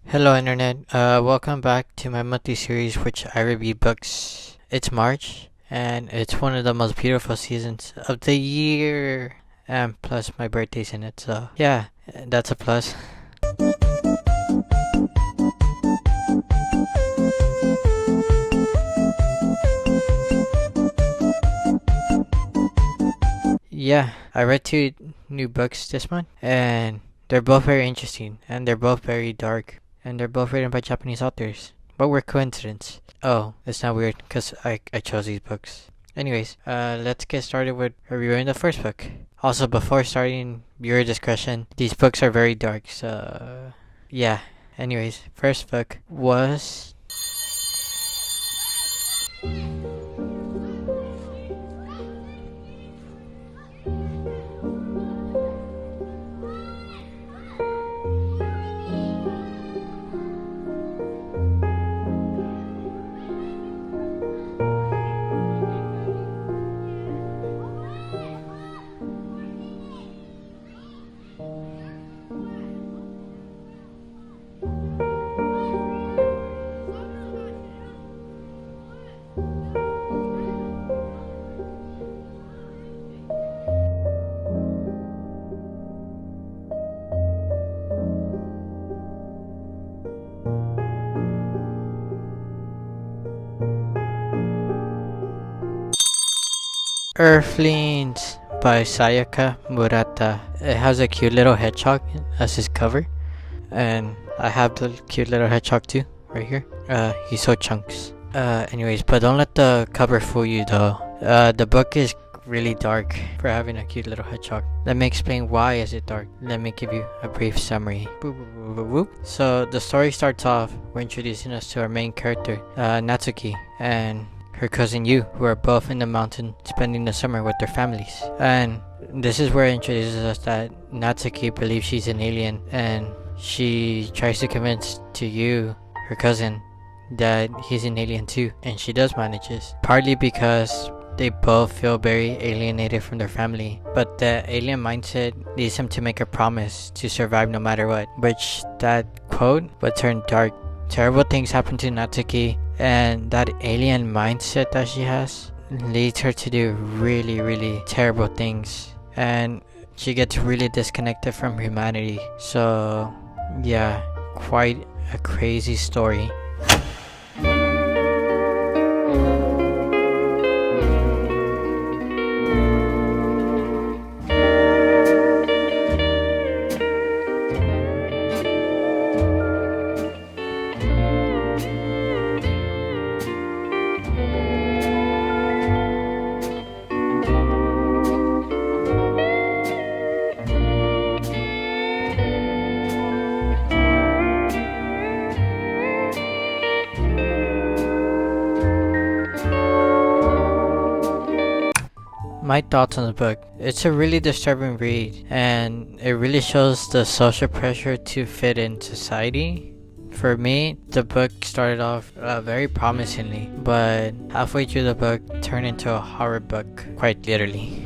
Hello Internet, welcome back to my monthly series which I review books. It's March, and it's one of the most beautiful seasons of the year, and plus my birthday's in it, so yeah, that's a plus. Yeah, I read two new books this month, and they're both very interesting, and they're both very dark, and they're both written by Japanese authors. But we're coincidence. Oh, it's not weird, because I chose these books. Anyways, let's get started with reviewing the first book. Also, before starting, viewer discretion, these books are very dark, so yeah. Anyways, first book was Earthlings by Sayaka Murata. It has a cute little hedgehog as his cover, and I have the cute little hedgehog too, right here. He's so chunks. Anyways, but don't let the cover fool you though. The book is really dark for having a cute little hedgehog. Let me explain why is it dark. Let me give you a brief summary. Boop, boop, boop, boop, boop. So the story starts off, we're introducing us to our main character, Natsuki, and her cousin Yu, who are both in the mountain spending the summer with their families. And this is where it introduces us that Natsuki believes she's an alien, and she tries to convince to Yu, her cousin, that he's an alien too, and she does manages. Partly because they both feel very alienated from their family, but the alien mindset leads him to make a promise to survive no matter what, which that quote would turn dark. Terrible things happen to Natsuki, and that alien mindset that she has leads her to do really terrible things, and she gets really disconnected from humanity. So yeah, quite a crazy story. My thoughts on the book. It's a really disturbing read, and it really shows the social pressure to fit in society. For me, the book started off very promisingly, but halfway through the book turned into a horror book, quite literally.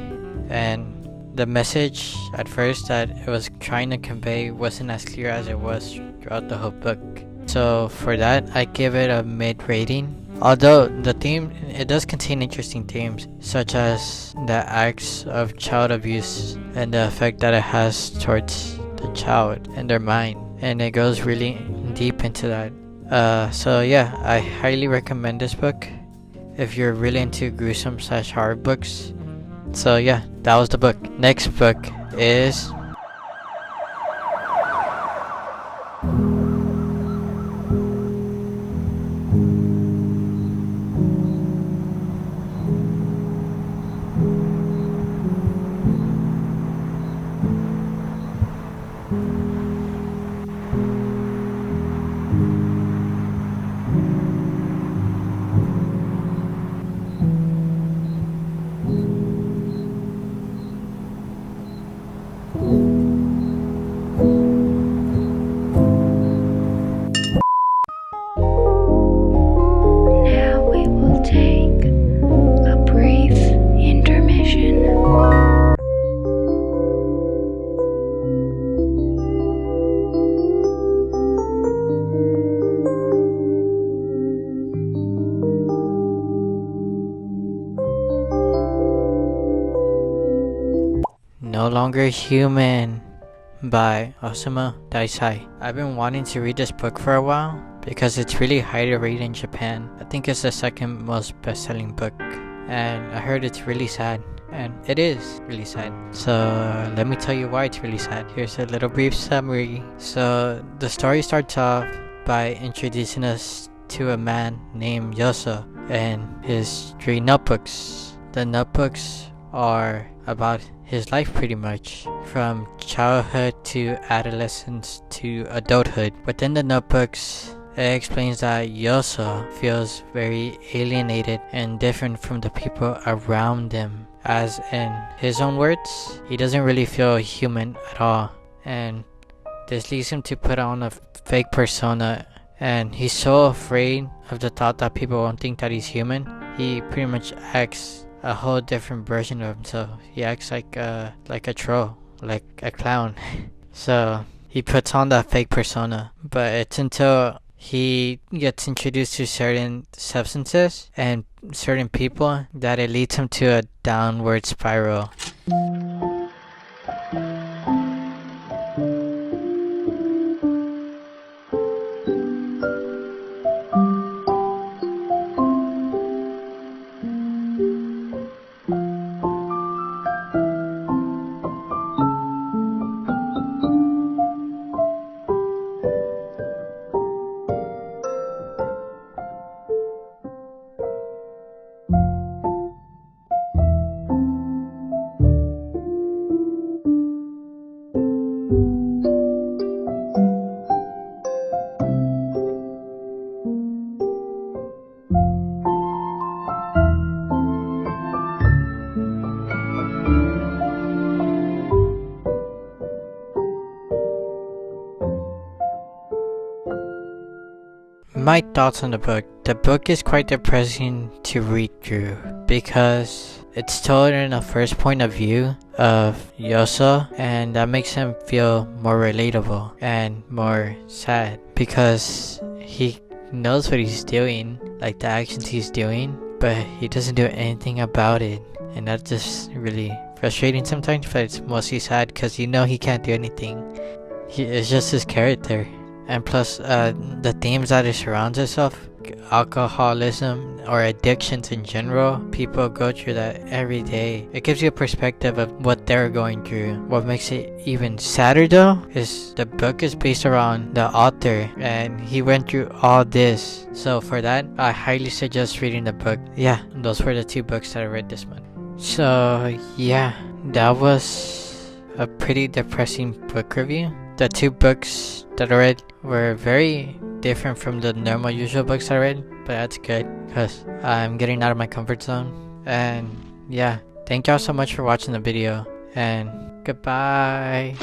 And the message at first that it was trying to convey wasn't as clear as it was throughout the whole book. So for that, I give it a mid rating. Although the theme, it does contain interesting themes, such as the acts of child abuse and the effect that it has towards the child and their mind, and it goes really deep into that. So yeah, I highly recommend this book if you're really into gruesome / horror books. So yeah, that was the book. Next book is No Longer Human by Ozamu Dazai. I've been wanting to read this book for a while because it's really high to read in Japan. I think it's the second most best-selling book, and I heard it's really sad, and it is really sad. So let me tell you why it's really sad. Here's a little brief summary. So the story starts off by introducing us to a man named Yoso and his 3 notebooks. The notebooks are about his life pretty much, from childhood to adolescence to adulthood. Within the notebooks, it explains that Yoso feels very alienated and different from the people around him. As in his own words, he doesn't really feel human at all, and this leads him to put on a fake persona, and he's so afraid of the thought that people won't think that he's human. He pretty much acts a whole different version of himself. He acts like a troll, like a clown. So he puts on that fake persona, but it's until he gets introduced to certain substances and certain people that it leads him to a downward spiral. My thoughts on the book. The book is quite depressing to read through because it's told in a first point of view of Yoso, and that makes him feel more relatable and more sad because he knows what he's doing, like the actions he's doing, but he doesn't do anything about it, and that's just really frustrating sometimes. But it's mostly sad because you know he can't do anything. It's just his character. And plus, the themes that it surrounds itself, alcoholism or addictions in general, people go through that every day. It gives you a perspective of what they're going through. What makes it even sadder though is the book is based around the author, and he went through all this. So for that, I highly suggest reading the book. Yeah, those were the 2 books that I read this month. So yeah, that was a pretty depressing book review. The 2 books that I read were very different from the normal usual books I read, but that's good because I'm getting out of my comfort zone. And yeah, thank y'all so much for watching the video, and goodbye.